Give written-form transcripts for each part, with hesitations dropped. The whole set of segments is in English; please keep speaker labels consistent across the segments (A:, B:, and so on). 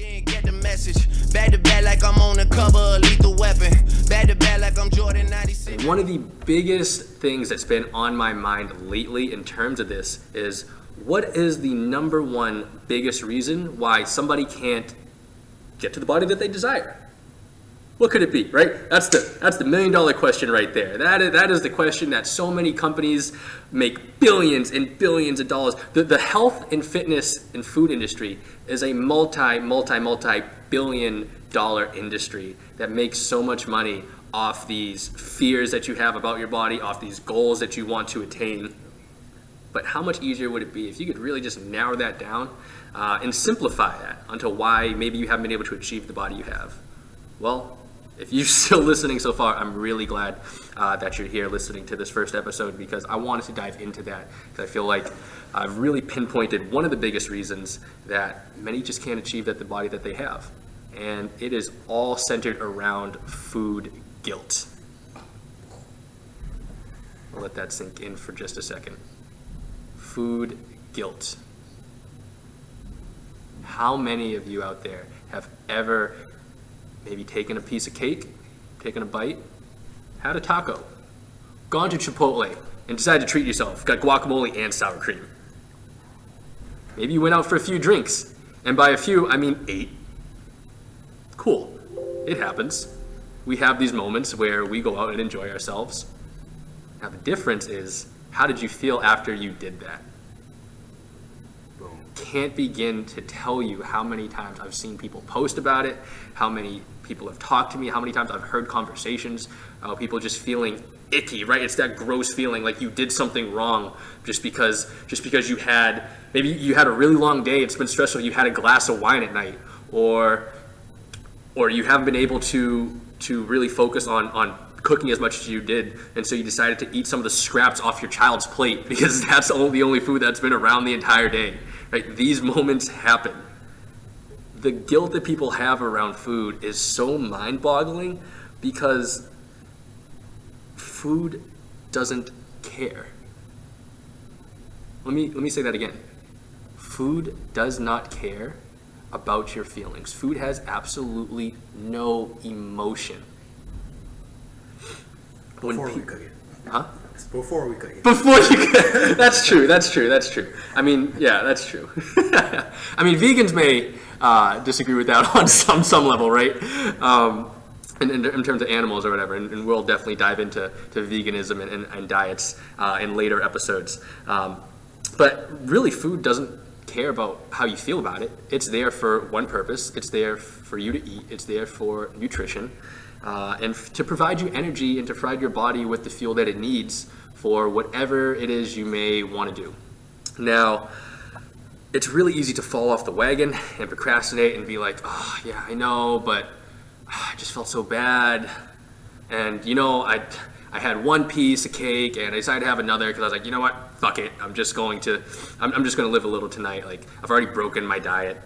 A: didn't get the message. Back to back like I'm on the cover of Lethal Weapon. Back to back like I'm Jordan 96.
B: One of the biggest things that's been on my mind lately in terms of this is, what is the number one biggest reason why somebody can't get to the body that they desire? What could it be, right? That's the million-dollar question right there. That is the question that so many companies make billions and billions of dollars. The health and fitness and food industry is a multi-billion-dollar industry that makes so much money off these fears that you have about your body, off these goals that you want to attain. But how much easier would it be if you could really just narrow that down and simplify that onto why maybe you haven't been able to achieve the body you have? Well, if you're still listening so far, I'm really glad that you're here listening to this first episode, because I wanted to dive into that, because I feel like I've really pinpointed one of the biggest reasons that many just can't achieve the body that they have. And it is all centered around food guilt. I'll let that sink in for just a second. Food guilt. How many of you out there have ever maybe taken a piece of cake, taken a bite, had a taco, gone to Chipotle, and decided to treat yourself, got guacamole and sour cream? Maybe you went out for a few drinks, and by a few, I mean 8. Cool, it happens. We have these moments where we go out and enjoy ourselves. Now the difference is, how did you feel after you did that? Can't begin to tell you how many times I've seen people post about it, how many people have talked to me, how many times I've heard conversations, people just feeling icky, right? It's that gross feeling like you did something wrong just because you had, maybe you had a really long day, it's been stressful, you had a glass of wine at night, or you haven't been able to really focus on cooking as much as you did, and so you decided to eat some of the scraps off your child's plate because that's the only food that's been around the entire day. Right? These moments happen. The guilt that people have around food is so mind-boggling because food doesn't care. Let me say that again. Food does not care about your feelings. Food has absolutely no emotion.
C: Before we cook it.
B: Huh?
C: Before we cook it.
B: Before you cook. That's true. I mean, yeah, that's true. I mean, vegans may disagree with that on some level, right? In terms of animals or whatever, and we'll definitely dive into veganism and diets in later episodes. But really, food doesn't care about how you feel about it. It's there for one purpose. It's there for you to eat. It's there for nutrition. And to provide you energy and to provide your body with the fuel that it needs for whatever it is you may want to do. Now, it's really easy to fall off the wagon and procrastinate and be like, oh, yeah, I know, but I just felt so bad. And, I had one piece of cake and I decided to have another because I was like, you know what, fuck it. I'm just going to live a little tonight. Like, I've already broken my diet.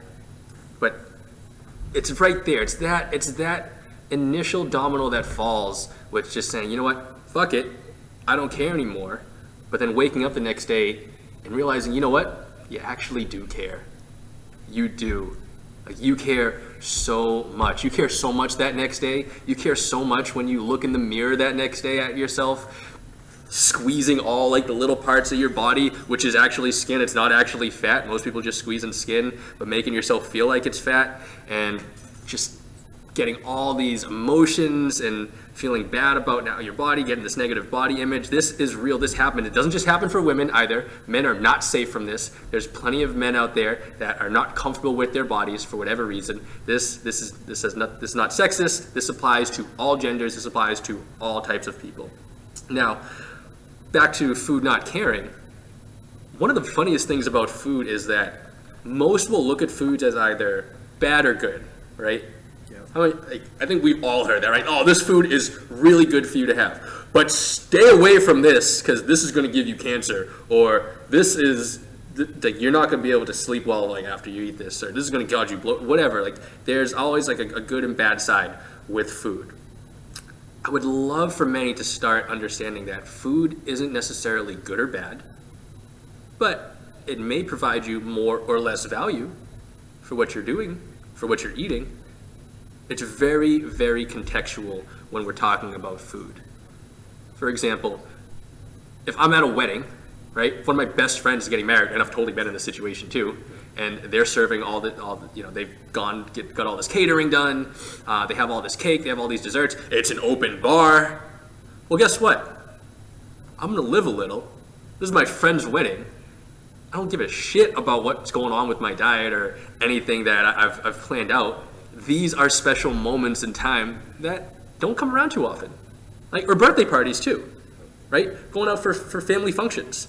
B: But it's right there. It's that initial domino that falls with just saying, you know what, fuck it, I don't care anymore. But then waking up the next day and realizing, you know what, you actually do care. You do. Like, you care so much. You care so much that next day. You care so much when you look in the mirror that next day at yourself, squeezing all like the little parts of your body, which is actually skin. It's not actually fat. Most people just squeeze in skin, but making yourself feel like it's fat, and just getting all these emotions and feeling bad about now your body, getting this negative body image. This is real. This happened. It doesn't just happen for women either. Men are not safe from this. There's plenty of men out there that are not comfortable with their bodies for whatever reason. This is not sexist. This applies to all genders. This applies to all types of people. Now, back to food not caring. One of the funniest things about food is that most will look at foods as either bad or good, right? I think we've all heard that, right? Oh, this food is really good for you to have, but stay away from this because this is going to give you cancer, or this is like you're not going to be able to sleep well like after you eat this, or this is going to cause you whatever. Like, there's always like a good and bad side with food. I would love for many to start understanding that food isn't necessarily good or bad, but it may provide you more or less value for what you're doing for what you're eating. It's very, very contextual when we're talking about food. For example, if I'm at a wedding, right? If one of my best friends is getting married, and I've totally been in this situation too, and they're serving all the they've got all this catering done, they have all this cake, they have all these desserts, it's an open bar. Well, guess what? I'm gonna live a little. This is my friend's wedding. I don't give a shit about what's going on with my diet or anything that I've planned out. These are special moments in time that don't come around too often. Or birthday parties too, right? Going out for family functions.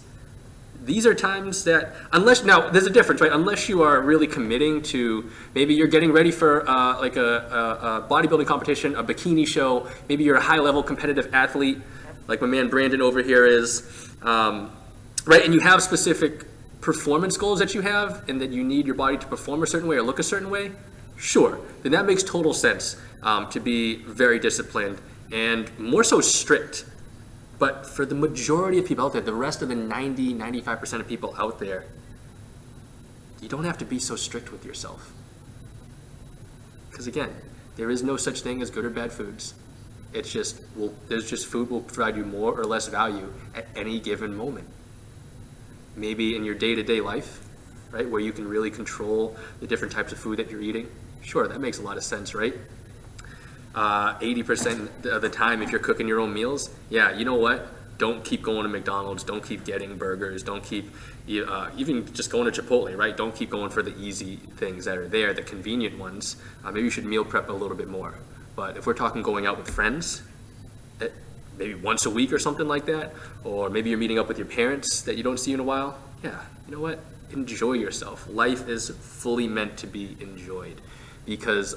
B: These are times that, now there's a difference, right? Unless you are really committing to, maybe you're getting ready for a bodybuilding competition, a bikini show, maybe you're a high level competitive athlete, like my man Brandon over here is, right? And you have specific performance goals that you have and that you need your body to perform a certain way or look a certain way, sure, then that makes total sense to be very disciplined and more so strict. But for the majority of people out there, the rest of the 95% of people out there, you don't have to be so strict with yourself. Because again, there is no such thing as good or bad foods. It's just, food will provide you more or less value at any given moment. Maybe in your day-to-day life, right, where you can really control the different types of food that you're eating. Sure, that makes a lot of sense, right? 80% of the time, if you're cooking your own meals, yeah, you know what? Don't keep going to McDonald's. Don't keep getting burgers. Don't keep even just going to Chipotle, right? Don't keep going for the easy things that are there, the convenient ones. Maybe you should meal prep a little bit more. But if we're talking going out with friends, maybe once a week or something like that, or maybe you're meeting up with your parents that you don't see in a while, yeah, you know what? Enjoy yourself. Life is fully meant to be enjoyed because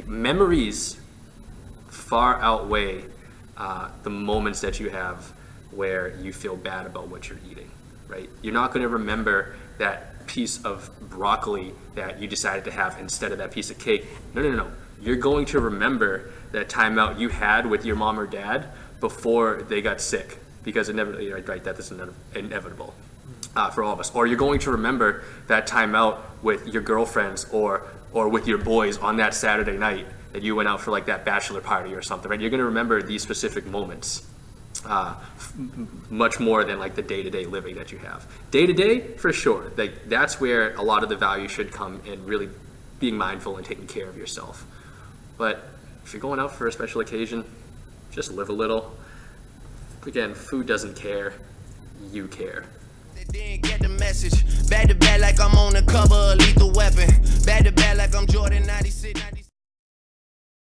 B: memories far outweigh the moments that you have where you feel bad about what you're eating, right? You're not going to remember that piece of broccoli that you decided to have instead of that piece of cake. No. You're going to remember that time out you had with your mom or dad before they got sick, because inevitably, right, that is inevitable for all of us. Or you're going to remember that time out with your girlfriends or with your boys on that Saturday night that you went out for like that bachelor party or something, right? You're going to remember these specific moments much more than like the day-to-day living that you have. Day-to-day, for sure. That's where a lot of the value should come in, really being mindful and taking care of yourself. But if you're going out for a special occasion, just live a little. Again, food doesn't care. You care.
A: They didn't get the message. Back to back like I'm on the cover of Lethal Weapon. Back to back like I'm Jordan 96.